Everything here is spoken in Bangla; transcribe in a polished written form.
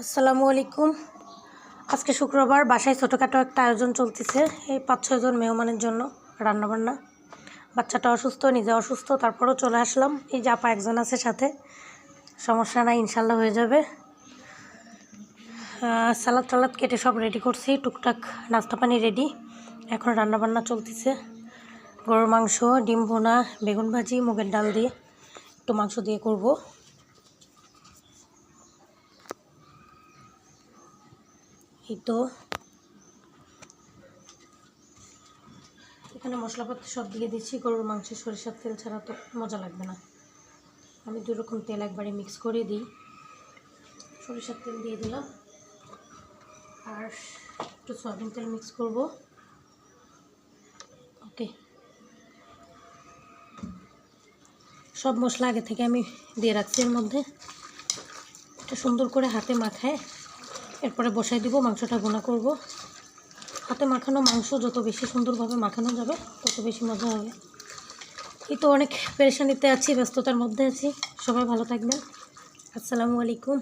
আসসালামু আলাইকুম। আজকে শুক্রবার, বাসায় ছোটোখাটো একটা আয়োজন চলতেছে। এই 5-6 জন মেহমানের জন্য রান্নাবান্না। বাচ্চাটা অসুস্থ, নিজে অসুস্থ, তারপরেও চলে আসলাম। এই যে আপা একজন আছে সাথে, সমস্যা নাই, ইনশাল্লাহ হয়ে যাবে। সালাদ টালাদ কেটে সব রেডি করছি, টুকটাক নাস্তা পানি রেডি। এখন রান্নাবান্না চলতেছে। গরুর মাংস, ডিম ভুনা, বেগুন ভাজি, মুগের ডাল দিয়ে একটু মাংস দিয়ে করব। এই তো এখানে মশলাপাতি সব দিয়ে দিচ্ছি। গরুর মাংসে সরিষার তেল ছাড়া তো মজা লাগবে না। আমি 2 রকম তেল একবারে মিক্স করে দিই। সরিষার তেল দিয়ে দিলাম, আর একটু সয়াবিন তেল মিক্স করব। ওকে, সব মশলা আগে থেকে আমি দিয়ে রাখছি এর মধ্যে। এটা সুন্দর করে হাতে মাখায় এরপরে বসাই দিব। মাংসটা ভুনা করব। হাতে মাখানো মাংস যত বেশি সুন্দরভাবে মাখানো যাবে তত বেশি মজা হবে। এই তো অনেক পেরেশানিতে আছি, ব্যস্ততার মধ্যে আছি। সবাই ভালো থাকবেন। আসসালামু আলাইকুম।